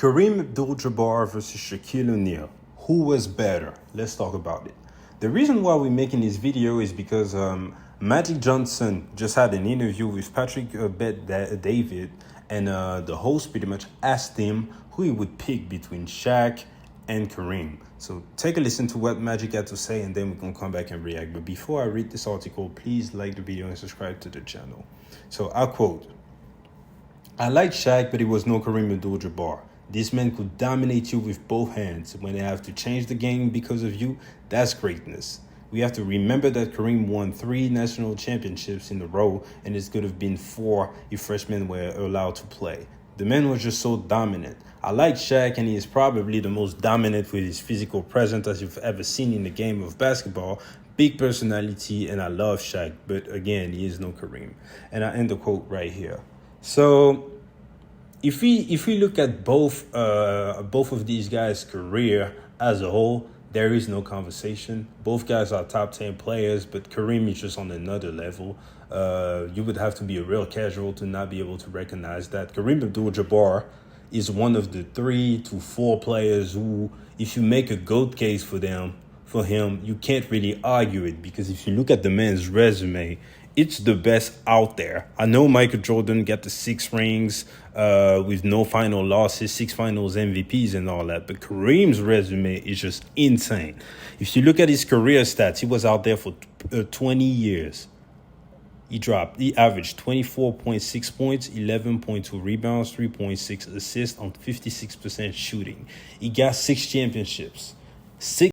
Kareem Abdul-Jabbar versus Shaquille O'Neal. Who was better? Let's talk about it. The reason why we're making this video is because Magic Johnson just had an interview with Patrick David, and the host pretty much asked him who he would pick between Shaq and Kareem. So take a listen to what Magic had to say, and then we're going to come back and react. But before I read this article, please like the video and subscribe to the channel. So I'll quote, "I like Shaq, but he was no Kareem Abdul-Jabbar. This man could dominate you with both hands. When they have to change the game because of you, that's greatness. We have to remember that Kareem won 3 national championships in a row, and it could have been 4 if freshmen were allowed to play. The man was just so dominant. I like Shaq, and he is probably the most dominant with his physical presence as you've ever seen in the game of basketball. Big personality, and I love Shaq, but again, he is no Kareem." And I end the quote right here. So if we look at both of these guys' career as a whole, there is no conversation. Both guys are top 10 players, but Kareem is just on another level. You would have to be a real casual to not be able to recognize that. Kareem Abdul-Jabbar is one of the 3 to 4 players who, if you make a GOAT case for him, you can't really argue it, because if you look at the man's resume, it's the best out there. I know Michael Jordan got the 6 rings with no final losses, 6 finals MVPs and all that, but Kareem's resume is just insane. If you look at his career stats, he was out there for 20 years. He averaged 24.6 points, 11.2 rebounds, 3.6 assists on 56% shooting. He got 6 championships, 6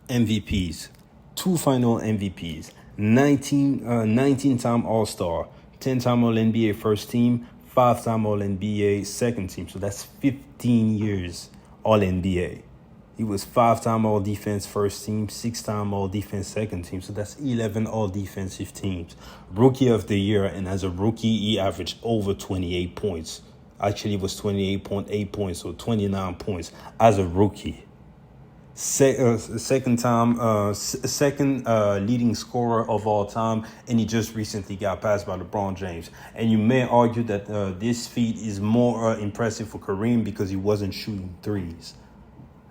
MVPs, 2 final MVPs, 19-time All-Star, 10-time All-NBA first team, 5-time All-NBA second team. So that's 15 years All-NBA. He was 5-time All-Defense first team, 6-time All-Defense second team. So that's 11 All-Defensive teams. Rookie of the year, and as a rookie, he averaged over 28 points. Actually, it was 28.8 points, so 29 points as a rookie. Second leading scorer of all time, and he just recently got passed by LeBron James. And you may argue that this feat is more impressive for Kareem because he wasn't shooting threes.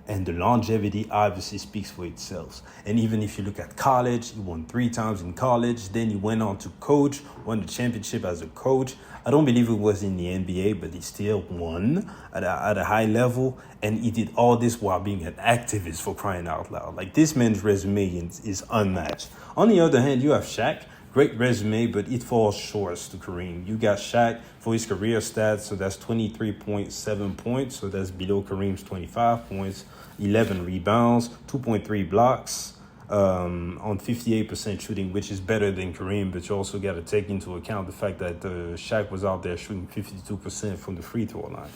And the longevity obviously speaks for itself. And even if you look at college, he won 3 times in college. Then he went on to coach, won the championship as a coach. I don't believe it was in the NBA, but he still won at a high level. And he did all this while being an activist, for crying out loud. Like, this man's resume is unmatched. On the other hand, you have Shaq. Great resume, but it falls short to Kareem. You got Shaq for his career stats, so that's 23.7 points, so that's below Kareem's 25 points, 11 rebounds, 2.3 blocks, on 58% shooting, which is better than Kareem, but you also got to take into account the fact that Shaq was out there shooting 52% from the free throw line.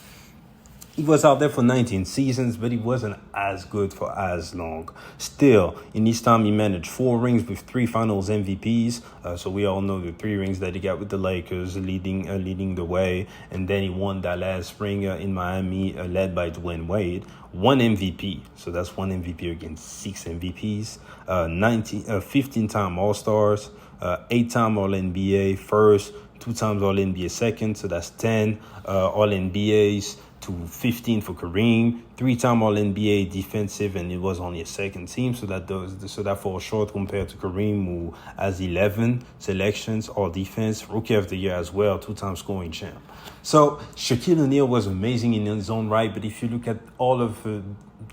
He was out there for 19 seasons, but he wasn't as good for as long. Still, in this time, he managed 4 rings with 3 finals MVPs. So we all know the 3 rings that he got with the Lakers, leading the way. And then he won that last ring in Miami, led by Dwayne Wade. 1 MVP. So that's 1 MVP against 6 MVPs. 15-time All-Stars, 8-time All-NBA first, 2 times All-NBA second. So that's 10 All-NBAs. To 15 for Kareem, 3-time All-NBA defensive, and it was only a second team, so that falls short compared to Kareem, who has 11 selections, all defense, rookie of the year as well, 2-time scoring champ. So Shaquille O'Neal was amazing in his own right, but if you look at all of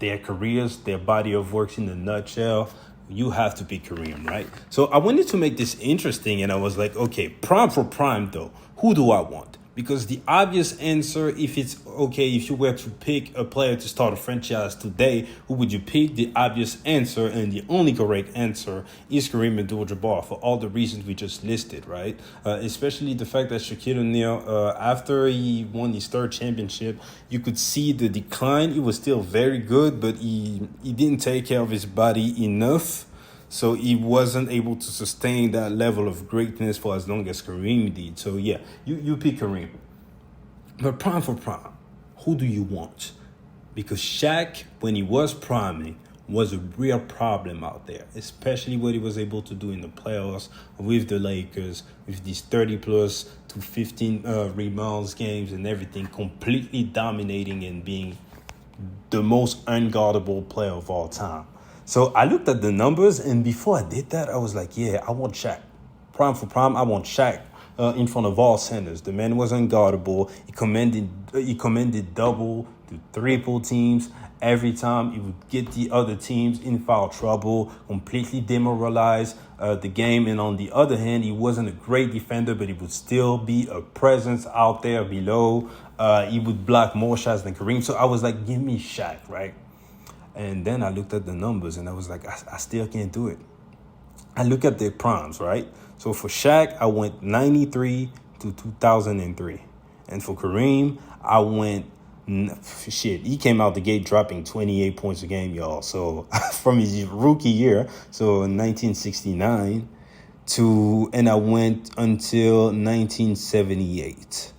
their careers, their body of works in a nutshell, you have to pick Kareem, right? So I wanted to make this interesting, and I was like, okay, prime for prime though, who do I want? Because the obvious answer, if you were to pick a player to start a franchise today, who would you pick? The obvious answer, and the only correct answer, is Kareem Abdul-Jabbar, for all the reasons we just listed, right? Especially the fact that Shaquille O'Neal, after he won his 3rd championship, you could see the decline. He was still very good, but he didn't take care of his body enough. So he wasn't able to sustain that level of greatness for as long as Kareem did. So yeah, you pick Kareem. But prime for prime, who do you want? Because Shaq, when he was priming, was a real problem out there, especially what he was able to do in the playoffs with the Lakers, with these 30+ to 15 rebounds games and everything, completely dominating and being the most unguardable player of all time. So I looked at the numbers, and before I did that, I was like, yeah, I want Shaq. Prime for prime, I want Shaq in front of all centers. The man was unguardable. He commanded double to triple teams. Every time he would get the other teams in foul trouble, completely demoralize the game. And on the other hand, he wasn't a great defender, but he would still be a presence out there below. He would block more shots than Kareem. So I was like, give me Shaq, right? And then I looked at the numbers, and I was like, I still can't do it. I look at their primes, right? So for Shaq, I went 93 to 2003. And for Kareem, I went, he came out the gate dropping 28 points a game, y'all. So from his rookie year, so 1969 and I went until 1978.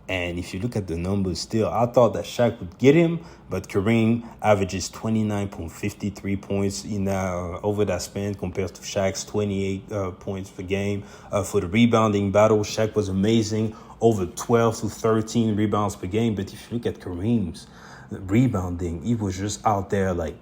And if you look at the numbers still, I thought that Shaq would get him, but Kareem averages 29.53 points in over that span compared to Shaq's 28 points per game. For the rebounding battle, Shaq was amazing, over 12 to 13 rebounds per game. But if you look at Kareem's rebounding, he was just out there like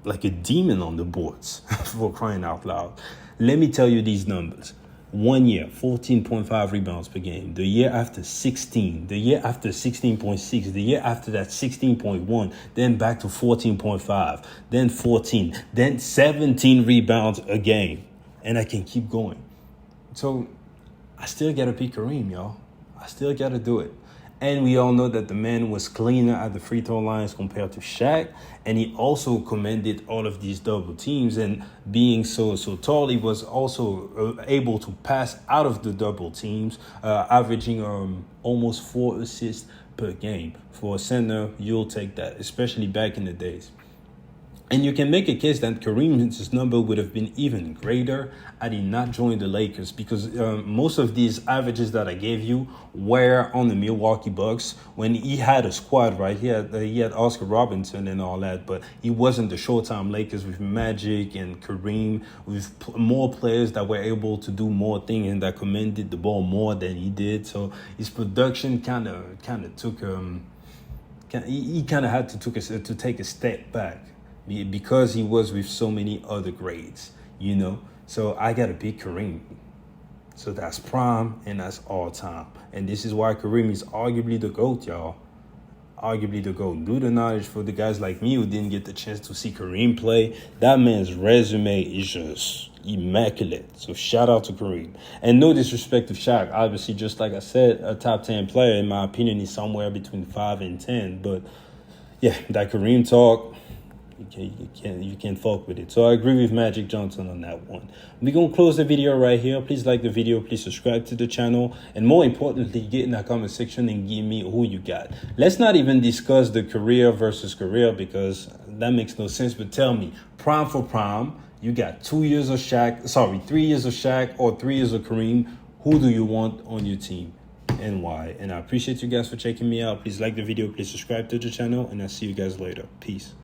a demon on the boards, for crying out loud. Let me tell you these numbers. 1 year, 14.5 rebounds per game. The year after, 16. The year after, 16.6. The year after that, 16.1. Then back to 14.5. Then 14. Then 17 rebounds a game. And I can keep going. So I still got to pick Kareem, y'all. I still got to do it. And we all know that the man was cleaner at the free throw lines compared to Shaq. And he also commanded all of these double teams. And being so tall, he was also able to pass out of the double teams, averaging almost 4 assists per game. For a center, you'll take that, especially back in the days. And you can make a case that Kareem's number would have been even greater had he not joined the Lakers, because most of these averages that I gave you were on the Milwaukee Bucks when he had a squad, right? He had Oscar Robertson and all that, but he wasn't the Showtime Lakers with Magic and Kareem, with more players that were able to do more things and that commanded the ball more than he did. So his production kind of took he kind of had to take a step back, because he was with so many other grades, you know. So I got to pick Kareem. So that's prime and that's all time. And this is why Kareem is arguably the GOAT, y'all. Arguably the GOAT. Do the knowledge for the guys like me who didn't get the chance to see Kareem play. That man's resume is just immaculate. So shout out to Kareem. And no disrespect to Shaq. Obviously, just like I said, a top 10 player, in my opinion, is somewhere between 5 and 10. But yeah, that Kareem talk, you can't fuck with it. So I agree with Magic Johnson on that one. We're going to close the video right here. Please like the video. Please subscribe to the channel. And more importantly, get in the comment section and give me who you got. Let's not even discuss the career versus career, because that makes no sense. But tell me, prime for prime, you got 3 years of Shaq or 3 years of Kareem. Who do you want on your team and why? And I appreciate you guys for checking me out. Please like the video. Please subscribe to the channel. And I'll see you guys later. Peace.